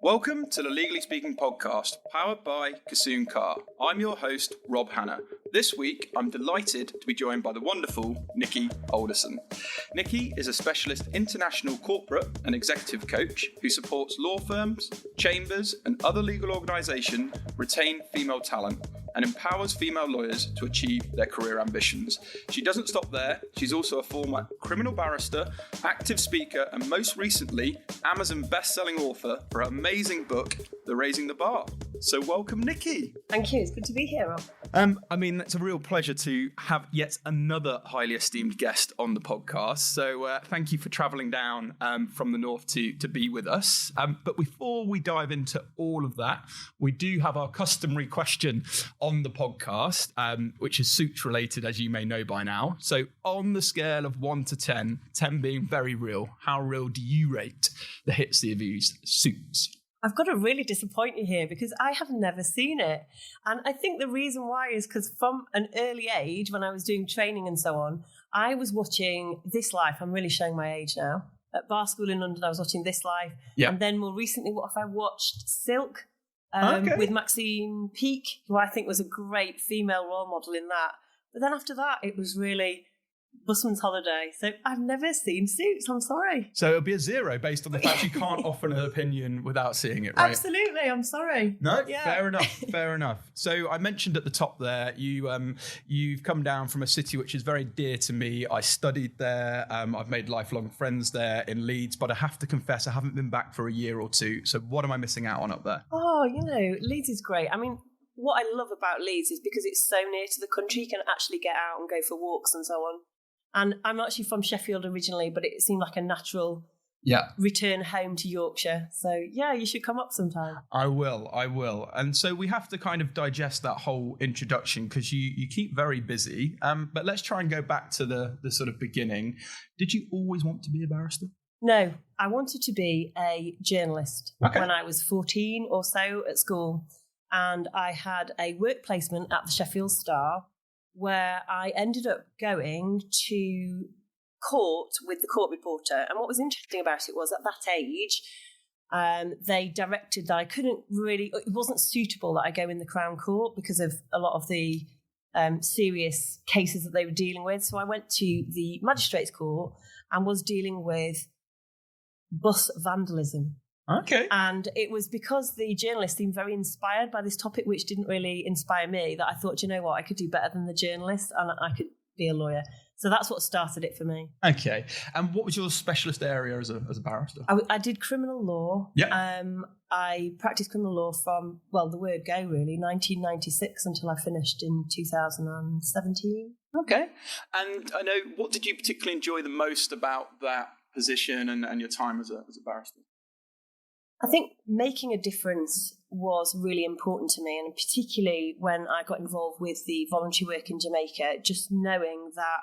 Welcome to the Legally Speaking podcast, powered by Kassoon Car. I'm your host, Rob Hanna. This week, I'm delighted to be joined by the wonderful Nikki Alderson. Nikki is a specialist international corporate and executive coach who supports law firms, chambers, and other legal organisations retain female talent and empowers female lawyers to achieve their career ambitions. She doesn't stop there. She's also a former criminal barrister, active speaker, and most recently, Amazon best-selling author for her amazing book, The Raising the Bar. So welcome, Nikki. Thank you. It's good to be here, Rob. It's a real pleasure to have yet another highly esteemed guest on the podcast. So thank you for travelling down from the north to be with us. But before we dive into all of that, we do have our customary question on the podcast, which is suits related, as you may know by now. So on the scale of 1 to 10, 10 being very real, how real do you rate the hit series Suits? I've got to really disappoint you here because I have never seen it. And I think the reason why is because from an early age, when I was doing training and so on, I was watching This Life. I'm really showing my age now. At bar school in London, I was watching This Life. Yeah. And then more recently, what have I watched? Silk with Maxine Peake, who I think was a great female role model in that. But then after that, it was really Busman's Holiday. So I've never seen Suits. I'm sorry. So it'll be a 0 based on the fact you can't offer an opinion without seeing it, right? Absolutely. I'm sorry. No, yeah. Fair enough. So I mentioned at the top there, you've come down from a city which is very dear to me. I studied there. I've made lifelong friends there in Leeds, but I have to confess I haven't been back for a year or two. So what am I missing out on up there? Oh, Leeds is great. I mean, what I love about Leeds is because it's so near to the country, you can actually get out and go for walks and so on. And I'm actually from Sheffield originally, but it seemed like a natural return home to Yorkshire. So, yeah, you should come up sometime. I will. And so we have to kind of digest that whole introduction because you keep very busy. But let's try and go back to the sort of beginning. Did you always want to be a barrister? No, I wanted to be a journalist when I was 14 or so at school. And I had a work placement at the Sheffield Star, where I ended up going to court with the court reporter. And what was interesting about it was at that age, they directed that it wasn't suitable that I go in the Crown Court because of a lot of the serious cases that they were dealing with. So I went to the Magistrates Court and was dealing with bus vandalism. Okay. And it was because the journalist seemed very inspired by this topic, which didn't really inspire me, that I thought, you know what, I could do better than the journalist and I could be a lawyer. So that's what started it for me. Okay. And what was your specialist area as a barrister? I did criminal law. Yeah. I practiced criminal law from, the word go really, 1996 until I finished in 2017. Okay. And I know, what did you particularly enjoy the most about that position and your time as a barrister? I think making a difference was really important to me, and particularly when I got involved with the voluntary work in Jamaica, just knowing that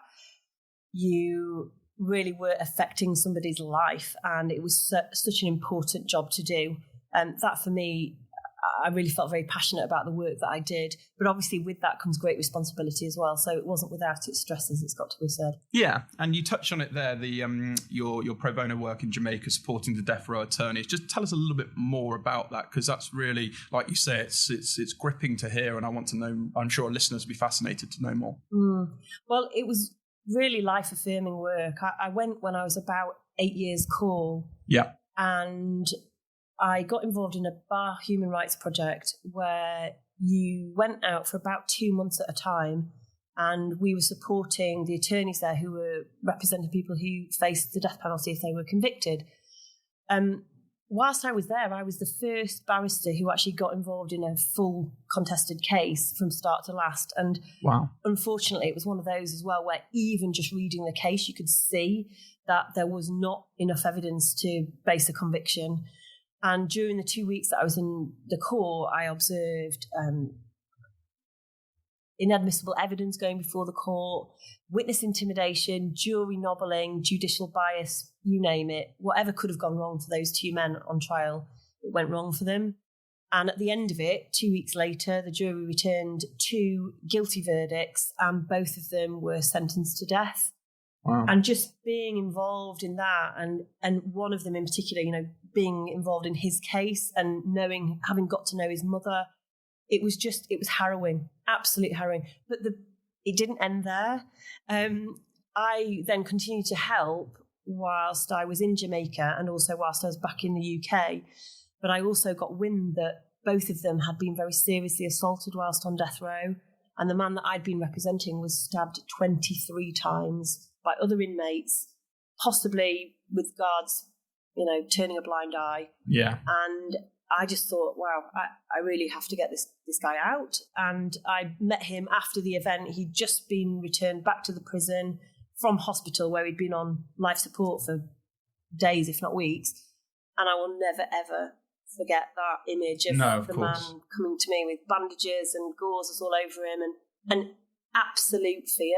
you really were affecting somebody's life and it was such an important job to do. That for me, I really felt very passionate about the work that I did, but obviously with that comes great responsibility as well. So it wasn't without its stresses, it's got to be said. Yeah, and you touched on it there, your pro bono work in Jamaica supporting the death row attorneys. Just tell us a little bit more about that, because that's really, like you say, it's gripping to hear, and I want to know. I'm sure our listeners will be fascinated to know more. Well, it was really life-affirming work. I went when I was about 8 years core. Yeah, and I got involved in a bar human rights project where you went out for about 2 months at a time, and we were supporting the attorneys there who were representing people who faced the death penalty if they were convicted. Whilst I was there, I was the first barrister who actually got involved in a full contested case from start to last. And unfortunately, it was one of those as well where even just reading the case, you could see that there was not enough evidence to base a conviction. And during the 2 weeks that I was in the court, I observed inadmissible evidence going before the court, witness intimidation, jury nobbling, judicial bias, you name it. Whatever could have gone wrong for those two men on trial, it went wrong for them. And at the end of it, 2 weeks later, the jury returned 2 guilty verdicts and both of them were sentenced to death. Wow. And just being involved in that, and one of them in particular, being involved in his case and having got to know his mother, it was harrowing, absolute harrowing. But it didn't end there. I then continued to help whilst I was in Jamaica and also whilst I was back in the UK. But I also got wind that both of them had been very seriously assaulted whilst on death row. And the man that I'd been representing was stabbed 23 times by other inmates, possibly with guards, turning a blind eye. Yeah. And I just thought, wow, I really have to get this guy out. And I met him after the event. He'd just been returned back to the prison from hospital where he'd been on life support for days, if not weeks. And I will never, ever forget that image of the man coming to me with bandages and gauzes all over him and absolute fear.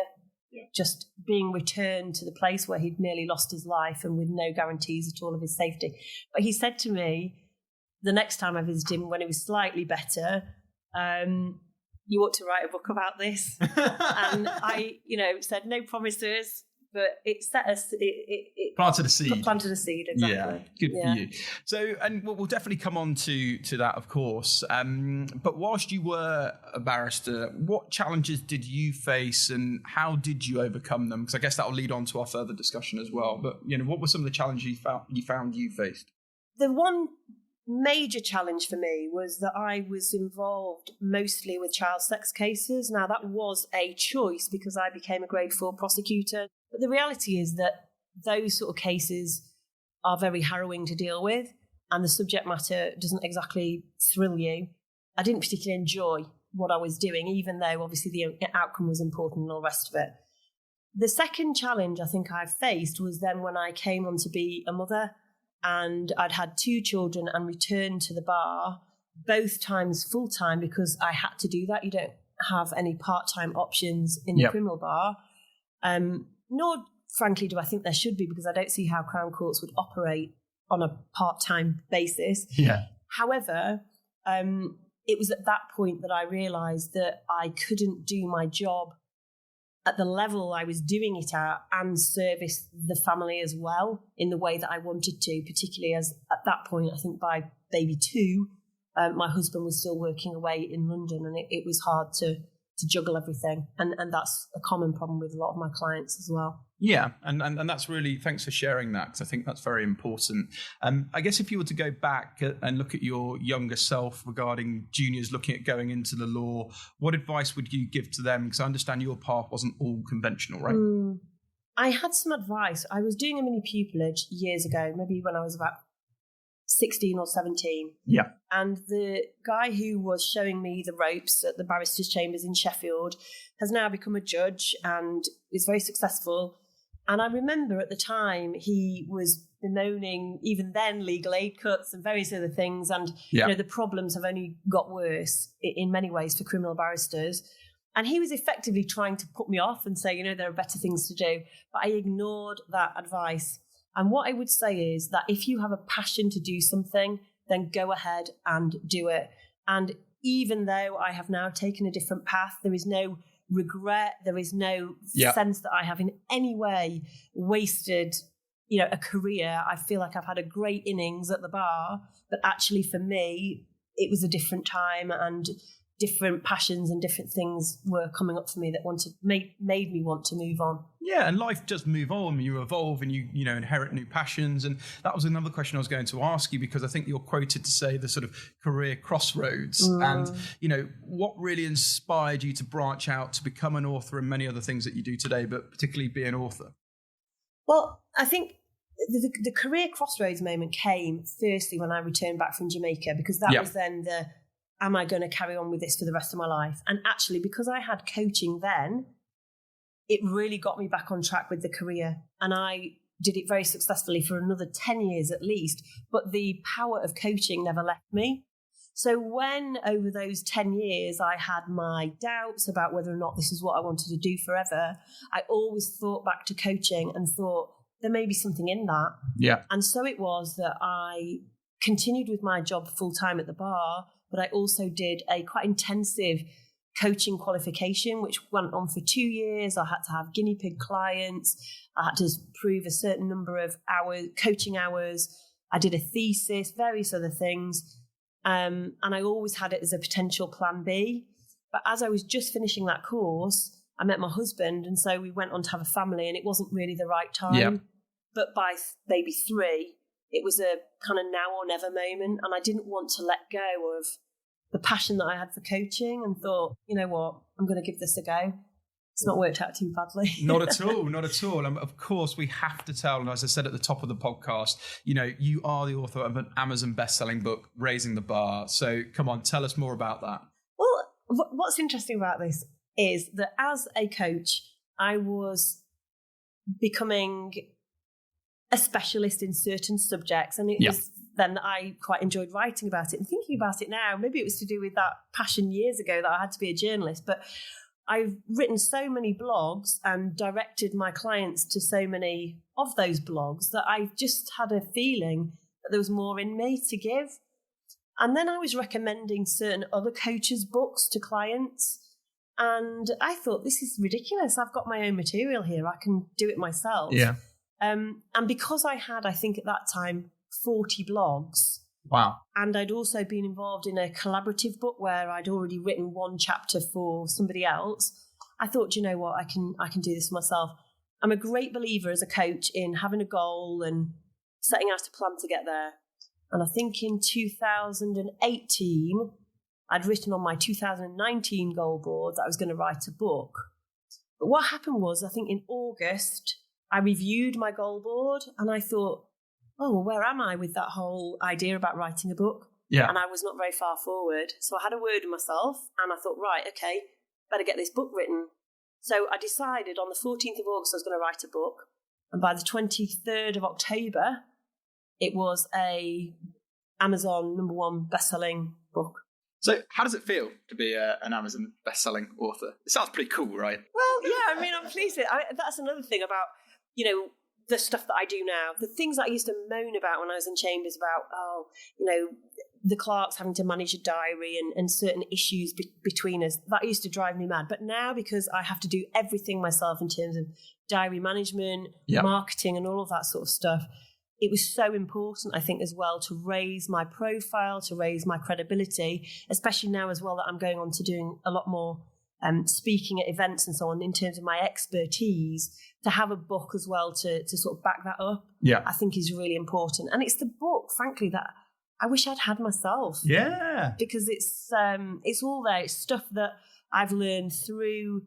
Yeah. Just being returned to the place where he'd nearly lost his life and with no guarantees at all of his safety. But he said to me, the next time I visited him, when he was slightly better, you ought to write a book about this. And I, said no promises, but it set us. It planted a seed. Planted a seed, exactly. Yeah, good for you. So, and we'll definitely come on to that, of course. But whilst you were a barrister, what challenges did you face, and how did you overcome them? Because I guess that will lead on to our further discussion as well. But what were some of the challenges you faced? The one major challenge for me was that I was involved mostly with child sex cases. Now, that was a choice because I became a grade 4 prosecutor. But the reality is that those sort of cases are very harrowing to deal with, and the subject matter doesn't exactly thrill you. I didn't particularly enjoy what I was doing, even though obviously the outcome was important and all the rest of it. The second challenge I think I faced was then when I came on to be a mother, and I'd had 2 children and returned to the bar, both times full-time because I had to do that. You don't have any part-time options in the criminal bar. Nor, frankly, do I think there should be, because I don't see how Crown Courts would operate on a part-time basis. Yeah. However, it was at that point that I realised that I couldn't do my job at the level I was doing it at and service the family as well in the way that I wanted to, particularly as at that point, I think by baby 2, my husband was still working away in London, and it was hard to juggle everything. And that's a common problem with a lot of my clients as well. Yeah, and that's really, thanks for sharing that, because I think that's very important. I guess if you were to go back and look at your younger self regarding juniors looking at going into the law, what advice would you give to them? Because I understand your path wasn't all conventional, right? I had some advice. I was doing a mini pupillage years ago, maybe when I was about 16 or 17. Yeah. And the guy who was showing me the ropes at the barristers' chambers in Sheffield has now become a judge and is very successful. And I remember at the time he was bemoaning even then legal aid cuts and various other things. And the problems have only got worse in many ways for criminal barristers. And he was effectively trying to put me off and say, there are better things to do. But I ignored that advice. And what I would say is that if you have a passion to do something, then go ahead and do it. And even though I have now taken a different path, there is no regret, there is no sense that I have in any way wasted, a career. I feel like I've had a great innings at the bar, but actually for me, it was a different time and different passions and different things were coming up for me that made me want to move on. Yeah, and life does move on. You evolve and you inherit new passions. And that was another question I was going to ask you, because I think you're quoted to say the sort of career crossroads. And, what really inspired you to branch out to become an author and many other things that you do today, but particularly be an author? Well, I think the career crossroads moment came firstly when I returned back from Jamaica, because that was then am I going to carry on with this for the rest of my life? And actually, because I had coaching then, it really got me back on track with the career. And I did it very successfully for another 10 years at least. But the power of coaching never left me. So when over those 10 years I had my doubts about whether or not this is what I wanted to do forever, I always thought back to coaching and thought there may be something in that. Yeah. And so it was that I continued with my job full-time at the bar, but I also did a quite intensive coaching qualification, which went on for 2 years. I had to have guinea pig clients. I had to prove a certain number of hours, coaching hours. I did a thesis, various other things. And I always had it as a potential plan B. But as I was just finishing that course, I met my husband. And so we went on to have a family, and it wasn't really the right time. Yeah. But by maybe 3, it was a kind of now or never moment. And I didn't want to let go of the passion that I had for coaching, and thought, you know what, I'm going to give this a go. It's not worked out too badly. Not at all, not at all. And of course, we have to tell, and as I said at the top of the podcast, you know, you are the author of an Amazon best-selling book, Raising the Bar. So come on, tell us more about that. Well, what's interesting about this is that as a coach, I was becoming a specialist in certain subjects, and it was then that I quite enjoyed writing about it. And thinking about it now, maybe it was to do with that passion years ago that I had to be a journalist, but I've written so many blogs and directed my clients to so many of those blogs that I just had a feeling that there was more in me to give. And then I was recommending certain other coaches' books to clients, and I thought, this is ridiculous. I've got my own material here. I can do it myself. Yeah. And because I had, I think at that time, 40 blogs. Wow. And I'd also been involved in a collaborative book where I'd already written one chapter for somebody else. I thought, you know what, I can do this myself. I'm a great believer as a coach in having a goal and setting out a plan to get there. And I think in 2018, I'd written on my 2019 goal board that I was going to write a book. But what happened was, I think in August, I reviewed my goal board and I thought, oh, well, where am I with that whole idea about writing a book? Yeah. And I was not very far forward. So I had a word with myself and I thought, right, okay, better get this book written. So I decided on the 14th of August I was going to write a book. And by the 23rd of October, it was a Amazon #1 best-selling book. So how does it feel to be an Amazon best-selling author? It sounds pretty cool, right? Well, yeah, I mean, I'm pleased with it. That's another thing about, you know, the stuff that I do now. The things that I used to moan about when I was in chambers about, the clerks having to manage a diary and certain issues between us, that used to drive me mad. But now, because I have to do everything myself in terms of diary management, marketing and all of that sort of stuff, it was so important, I think, as well, to raise my profile, to raise my credibility, especially now as well that I'm going on to doing a lot more speaking at events and so on in terms of my expertise. To have a book as well to sort of back that up, I think is really important. And it's the book, frankly, that I wish I'd had myself. Yeah. Because it's all there. It's stuff that I've learned through.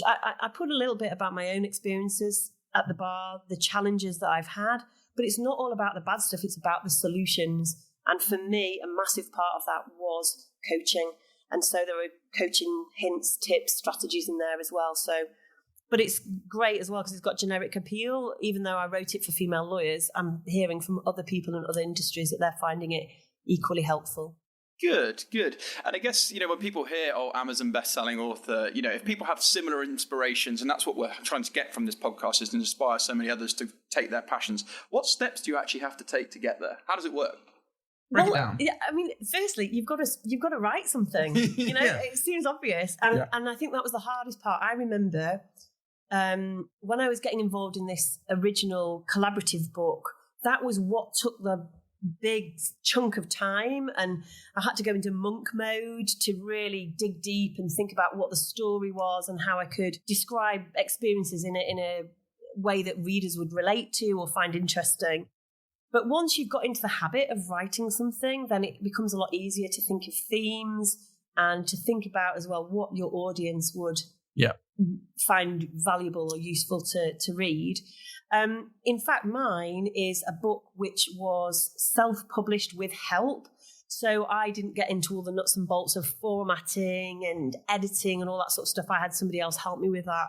I put a little bit about my own experiences at the bar, the challenges that I've had, but it's not all about the bad stuff. It's about the solutions. And for me, a massive part of that was coaching. And so there were coaching hints, tips, strategies in there as well. So, but it's great as well because it's got generic appeal. Even though I wrote it for female lawyers, I'm hearing from other people in other industries that they're finding it equally helpful. Good. And I guess, when people hear, Amazon best-selling author, if people have similar inspirations, and that's what we're trying to get from this podcast, is to inspire so many others to take their passions. What steps do you actually have to take to get there? How does it work? Break it down. Yeah, I mean, firstly, you've got to write something. It seems obvious. And I think that was the hardest part. I remember when I was getting involved in this original collaborative book, that was what took the big chunk of time, and I had to go into monk mode to really dig deep and think about what the story was and how I could describe experiences in a way that readers would relate to or find interesting. But once you've got into the habit of writing something, then it becomes a lot easier to think of themes and to think about as well what your audience would find valuable or useful to read. In fact, mine is a book which was self-published with help. So I didn't get into all the nuts and bolts of formatting and editing and all that sort of stuff. I had somebody else help me with that.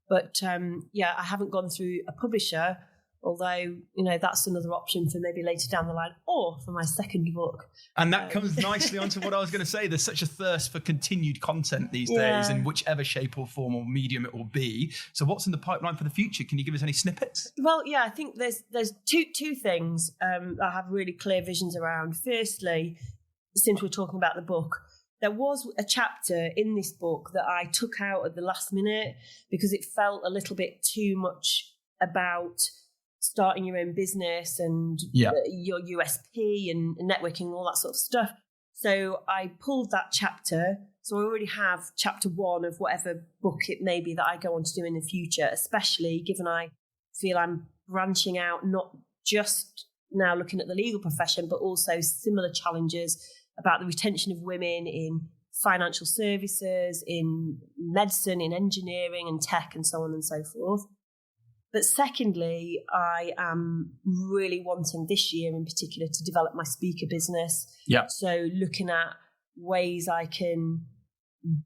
But I haven't gone through a publisher, although, that's another option for maybe later down the line or for my second book. And that comes nicely onto what I was going to say. There's such a thirst for continued content these days in whichever shape or form or medium it will be. So what's in the pipeline for the future? Can you give us any snippets? Well, yeah, I think there's two things I have really clear visions around. Firstly, since we're talking about the book, there was a chapter in this book that I took out at the last minute because it felt a little bit too much about starting your own business and your USP and networking, all that sort of stuff. So I pulled that chapter. So I already have chapter 1 of whatever book it may be that I go on to do in the future, especially given I feel I'm branching out, not just now looking at the legal profession, but also similar challenges about the retention of women in financial services, in medicine, in engineering and tech and so on and so forth. But secondly, I am really wanting this year in particular to develop my speaker business. Yeah. So looking at ways I can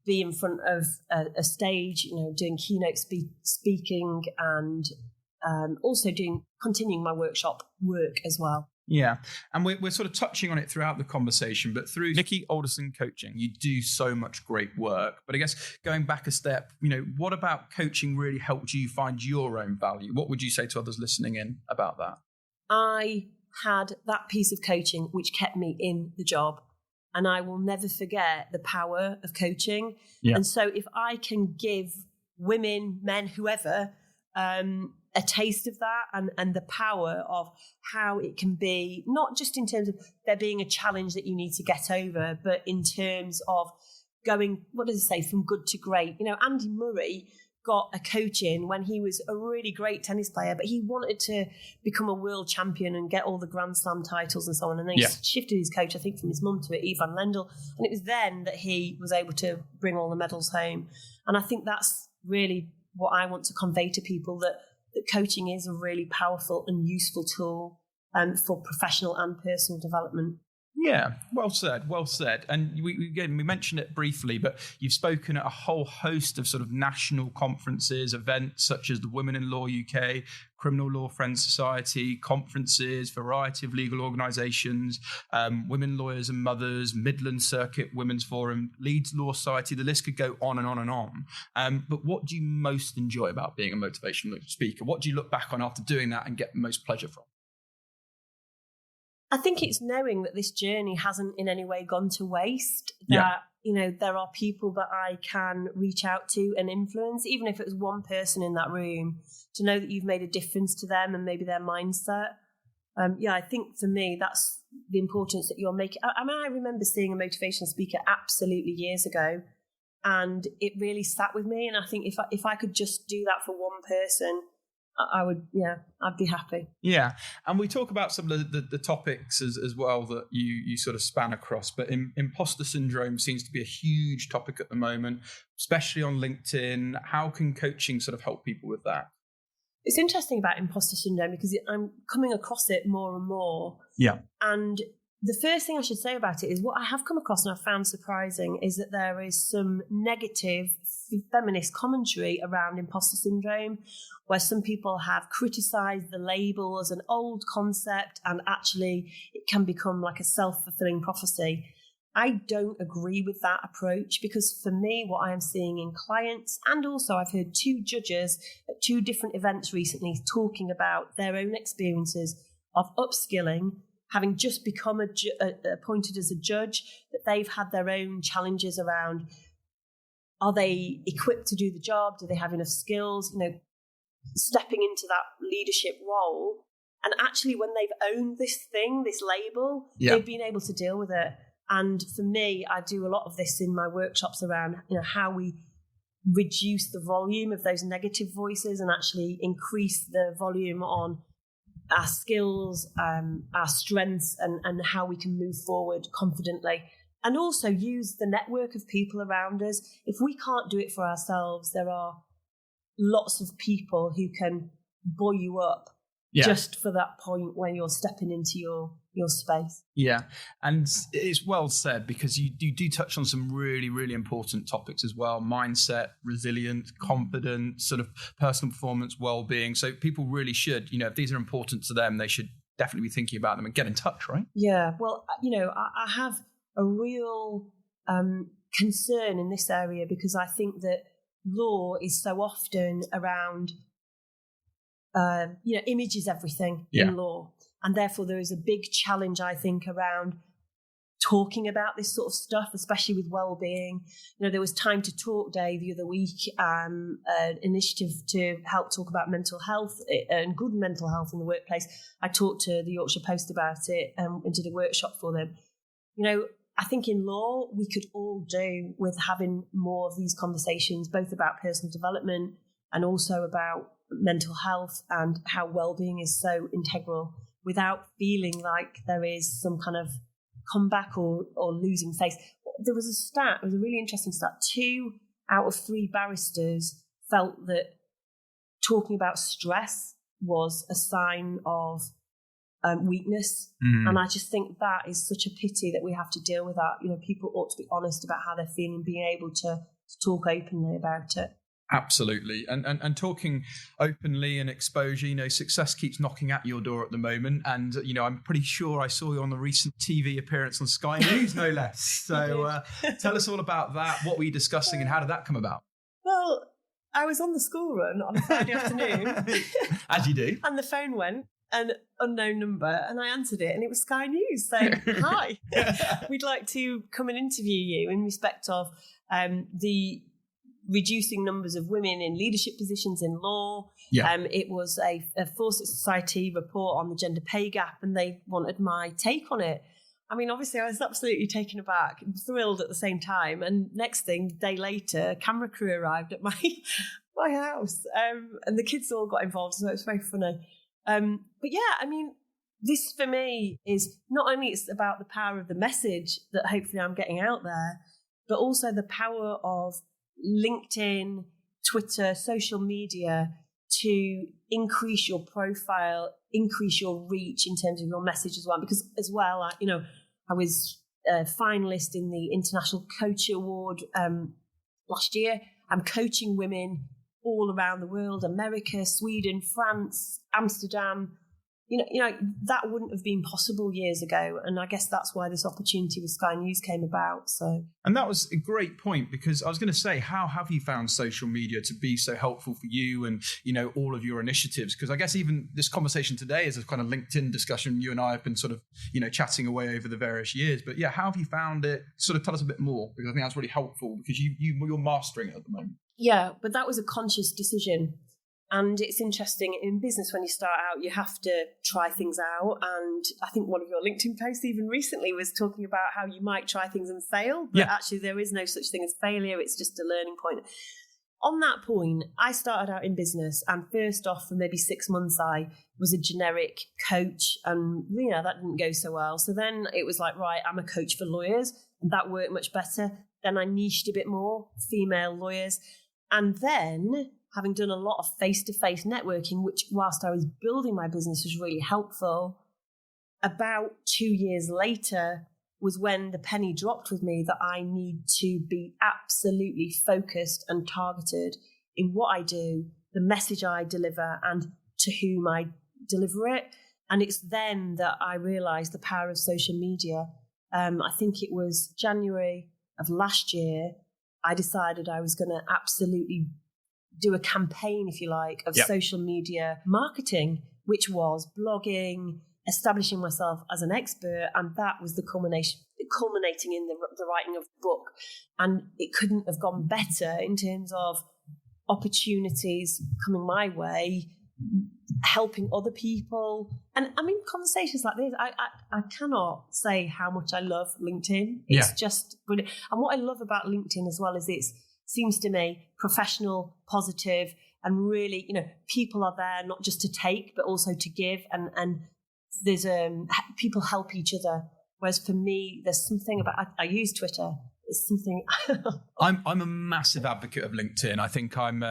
be in front of a stage, doing keynote speaking and also continuing my workshop work as well. Yeah, and we're sort of touching on it throughout the conversation, but through Nikki Alderson Coaching, you do so much great work. But I guess going back a step, what about coaching really helped you find your own value? What would you say to others listening in about that? I had that piece of coaching which kept me in the job, and I will never forget the power of coaching. Yeah. And so if I can give women, men, whoever, a taste of that and the power of how it can be, not just in terms of there being a challenge that you need to get over, but in terms of going, what does it say, from good to great. Andy Murray got a coaching when he was a really great tennis player, but he wanted to become a world champion and get all the Grand Slam titles and so on. And then he shifted his coach, I think, from his mum to Ivan Lendl. And it was then that he was able to bring all the medals home. And I think that's really what I want to convey to people, that coaching is a really powerful and useful tool for professional and personal development. Yeah, well said. And we mentioned it briefly, but you've spoken at a whole host of sort of national conferences, events such as the Women in Law UK, Criminal Law Friends Society, conferences, variety of legal organisations, Women Lawyers and Mothers, Midland Circuit Women's Forum, Leeds Law Society, the list could go on and on and on. But what do you most enjoy about being a motivational speaker? What do you look back on after doing that and get the most pleasure from? I think it's knowing that this journey hasn't in any way gone to waste, that, there are people that I can reach out to and influence, even if it was one person in that room, to know that you've made a difference to them and maybe their mindset. I think for me, that's the importance that you're making. I remember seeing a motivational speaker absolutely years ago, and it really sat with me. And I think if I could just do that for one person, I would, I'd be happy. Yeah. And we talk about some of the topics as well that you sort of span across, but imposter syndrome seems to be a huge topic at the moment, especially on LinkedIn. How can coaching sort of help people with that? It's interesting about imposter syndrome because I'm coming across it more and more. Yeah. And the first thing I should say about it is what I have come across and I've found surprising is that there is some negative feminist commentary around imposter syndrome, where some people have criticised the label as an old concept and actually it can become like a self-fulfilling prophecy. I don't agree with that approach, because for me, what I am seeing in clients, and also I've heard 2 judges at 2 different events recently talking about their own experiences of upskilling, having just become appointed as a judge, that they've had their own challenges around, are they equipped to do the job? Do they have enough skills? Stepping into that leadership role. And actually when they've owned this thing, this label, they've been able to deal with it. And for me, I do a lot of this in my workshops around, how we reduce the volume of those negative voices and actually increase the volume on our skills, our strengths, and how we can move forward confidently. And also use the network of people around us. If we can't do it for ourselves, there are lots of people who can buoy you up just for that point when you're stepping into your space. Yeah, and it's well said, because you do touch on some really, really important topics as well: mindset, resilience, confidence, sort of personal performance, well-being. So people really should, if these are important to them, they should definitely be thinking about them and get in touch, right? Yeah, well, I have a real concern in this area, because I think that law is so often around, image is everything in law. And therefore there is a big challenge, I think, around talking about this sort of stuff, especially with well-being. There was Time to Talk Day the other week, an initiative to help talk about mental health and good mental health in the workplace. I talked to the Yorkshire Post about it and did a workshop for them. I think in law, we could all do with having more of these conversations, both about personal development and also about mental health and how well-being is so integral, without feeling like there is some kind of comeback or losing face. There was a really interesting stat. 2 out of 3 barristers felt that talking about stress was a sign of weakness. And I just think that is such a pity that we have to deal with that. People ought to be honest about how they're feeling, being able to talk openly about it. Absolutely. And talking openly and exposure, success keeps knocking at your door at the moment. And, I'm pretty sure I saw you on the recent TV appearance on Sky News, no less. So tell us all about that. What were you discussing and how did that come about? Well, I was on the school run on a Friday afternoon. As you do. And the phone went, an unknown number, and I answered it, and it was Sky News saying, hi, we'd like to come and interview you in respect of the reducing numbers of women in leadership positions in law. Yeah. It was a Fawcett Society report on the gender pay gap, and they wanted my take on it. I mean, obviously, I was absolutely taken aback, thrilled at the same time. And next thing, a day later, a camera crew arrived at my house, and the kids all got involved, so it was very funny. But yeah, I mean, this for me is not only it's about the power of the message that hopefully I'm getting out there, but also the power of LinkedIn, Twitter, social media to increase your profile, increase your reach in terms of your message as well. Because as well, I was a finalist in the International Coach Award last year. I'm coaching women all around the world, America, Sweden, France, Amsterdam. That wouldn't have been possible years ago. And I guess that's why this opportunity with Sky News came about. And that was a great point, because I was going to say, how have you found social media to be so helpful for you and, all of your initiatives? Because I guess even this conversation today is a kind of LinkedIn discussion. You and I have been sort of, chatting away over the various years. But yeah, how have you found it? Sort of tell us a bit more, because I think that's really helpful, because you're mastering it at the moment. Yeah, but that was a conscious decision. And it's interesting, in business, when you start out, you have to try things out. And I think one of your LinkedIn posts even recently was talking about how you might try things and fail, but actually there is no such thing as failure. It's just a learning point. On that point, I started out in business, and first off, for maybe 6 months, I was a generic coach, and that didn't go so well. So then it was like, right, I'm a coach for lawyers, and that worked much better. Then I niched a bit more, female lawyers. And then, having done a lot of face-to-face networking, which whilst I was building my business was really helpful, about 2 years later was when the penny dropped with me that I need to be absolutely focused and targeted in what I do, the message I deliver, and to whom I deliver it. And it's then that I realised the power of social media. I think it was January of last year, I decided I was going to absolutely do a campaign, if you like, of social media marketing, which was blogging, establishing myself as an expert. And that was culminating in the writing of the book. And it couldn't have gone better in terms of opportunities coming my way, helping other people. And I mean, conversations like this, I cannot say how much I love LinkedIn. It's just brilliant. And what I love about LinkedIn as well is it seems to me professional, positive, and really, people are there not just to take, but also to give. And there's people help each other. Whereas for me, there's something about, I use Twitter. It's something. I'm a massive advocate of LinkedIn. I think I'm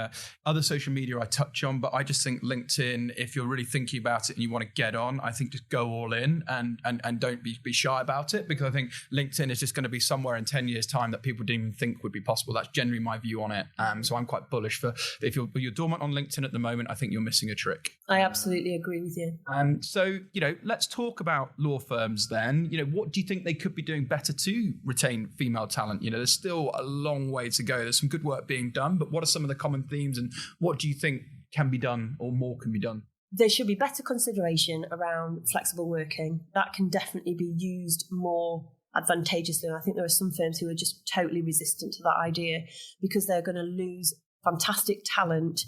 other social media I touch on, but I just think LinkedIn, if you're really thinking about it and you want to get on, I think just go all in and don't be shy about it, because I think LinkedIn is just going to be somewhere in 10 years' time that people didn't even think would be possible. That's generally my view on it. So I'm quite bullish for if you're dormant on LinkedIn at the moment, I think you're missing a trick. I absolutely agree with you. So, let's talk about law firms then. What do you think they could be doing better to retain female talent? There's still a long way to go. There's some good work being done, but what are some of the common themes and what do you think can be done or more can be done? There should be better consideration around flexible working. That can definitely be used more advantageously. And I think there are some firms who are just totally resistant to that idea because they're going to lose fantastic talent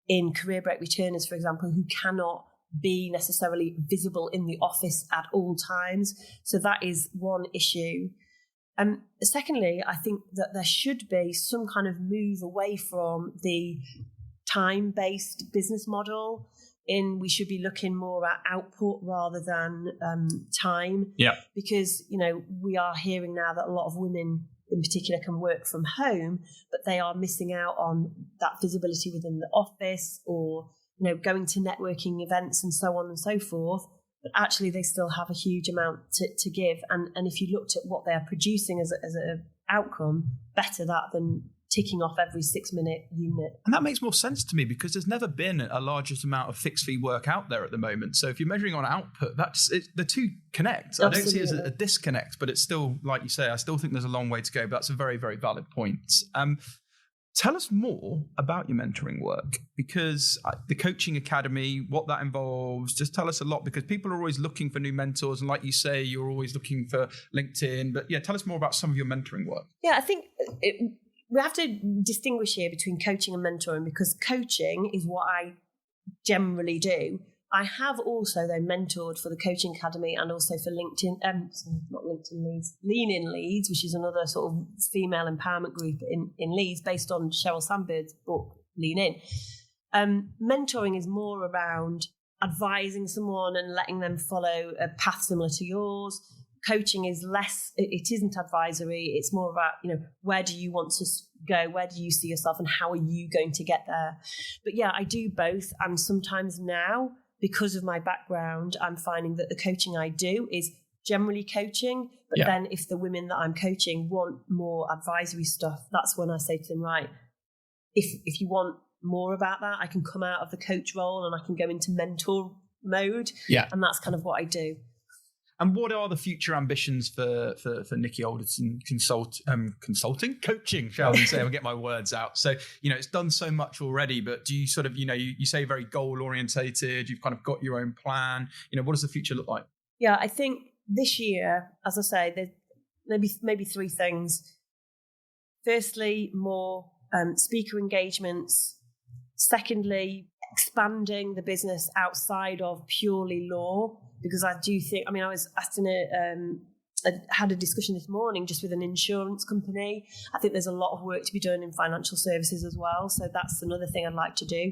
in career break returners, for example, who cannot be necessarily visible in the office at all times. So that is one issue. Secondly, I think that there should be some kind of move away from the time-based business model. We should be looking more at output rather than time. Yeah. Because, we are hearing now that a lot of women in particular can work from home, but they are missing out on that visibility within the office or, going to networking events and so on and so forth. But actually they still have a huge amount to give. And if you looked at what they are producing as an outcome, better that than ticking off every 6-minute unit. And that makes more sense to me because there's never been a largest amount of fixed fee work out there at the moment. So if you're measuring on output, the two connect. Absolutely. I don't see it as a disconnect, but it's still, like you say, I still think there's a long way to go, but that's a very, very valid point. Tell us more about your mentoring work, because the coaching academy, what that involves, just tell us a lot, because people are always looking for new mentors. And like you say, you're always looking for LinkedIn, but tell us more about some of your mentoring work. Yeah, I think we have to distinguish here between coaching and mentoring, because coaching is what I generally do. I have also, though, mentored for the Coaching Academy and also for LinkedIn, not LinkedIn Leads, Lean In Leads, which is another sort of female empowerment group in Leeds based on Sheryl Sandberg's book, Lean In. Mentoring is more around advising someone and letting them follow a path similar to yours. Coaching is less, it isn't advisory. It's more about, where do you want to go? Where do you see yourself and how are you going to get there? But yeah, I do both. And sometimes now, because of my background, I'm finding that the coaching I do is generally coaching. But then if the women that I'm coaching want more advisory stuff, that's when I say to them, right, if you want more about that, I can come out of the coach role and I can go into mentor mode. Yeah. And that's kind of what I do. And what are the future ambitions for Nikki Alderson consulting? Coaching, shall we say? I'll get my words out. So, it's done so much already, but do you sort of, you say very goal orientated, you've kind of got your own plan. What does the future look like? Yeah, I think this year, as I say, there's maybe 3 things. Firstly, more speaker engagements. Secondly, expanding the business outside of purely law. Because I do think, I was asked I had a discussion this morning just with an insurance company. I think there's a lot of work to be done in financial services as well. So that's another thing I'd like to do,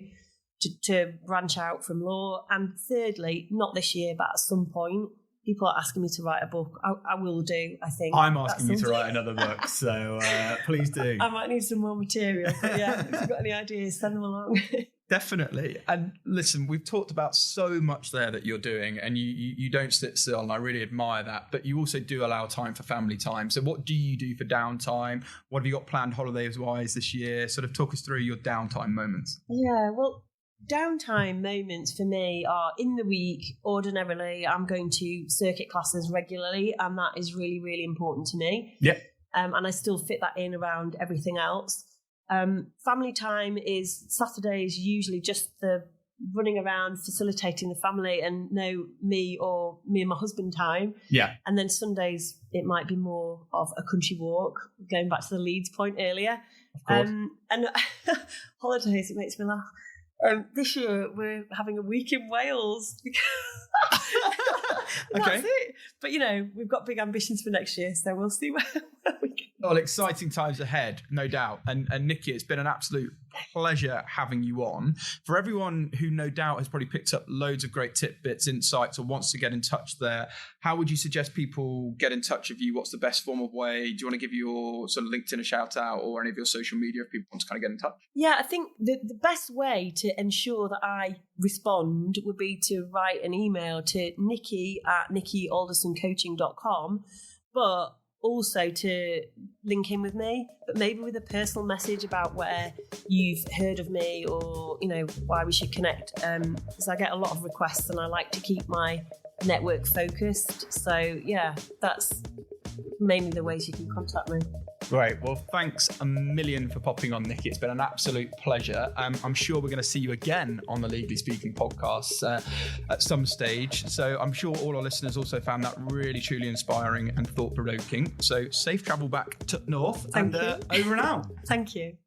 to branch out from law. And thirdly, not this year, but at some point, people are asking me to write a book. I will do, I think. I'm asking you to write another book, so please do. I might need some more material, but yeah, if you've got any ideas, send them along. Definitely. And listen, we've talked about so much there that you're doing, and you don't sit still, and I really admire that, but you also do allow time for family time. So what do you do for downtime? What have you got planned holidays-wise this year? Sort of talk us through your downtime moments. Yeah, well, downtime moments for me are in the week. Ordinarily, I'm going to circuit classes regularly, and that is really, really important to me. Yeah. And I still fit that in around everything else. Family time is Saturdays, usually just the running around facilitating the family and me and my husband time. Yeah. And then Sundays, it might be more of a country walk, going back to the Leeds point earlier. Of course. And holidays, it makes me laugh. This year we're having a week in Wales. That's Okay. it. But we've got big ambitions for next year, so we'll see where we go. Well, exciting times ahead, no doubt. And Nikki, it's been an absolute pleasure having you on. For everyone who no doubt has probably picked up loads of great tidbits, insights, or wants to get in touch there, how would you suggest people get in touch with you? What's the best form of way? Do you want to give your sort of LinkedIn a shout out or any of your social media if people want to kind of get in touch? Yeah, I think the best way to ensure that I respond would be to write an email to nikki@nikkiyaldersoncoaching.com, but also to link in with me, but maybe with a personal message about where you've heard of me or, why we should connect. Because I get a lot of requests and I like to keep my network focused. So yeah, that's mainly the ways you can contact me. Great. Well, thanks a million for popping on, Nikki. It's been an absolute pleasure. I'm sure we're going to see you again on the Legally Speaking podcast at some stage. So I'm sure all our listeners also found that really, truly inspiring and thought-provoking. So safe travel back to North. Thank you. Over and out. Thank you.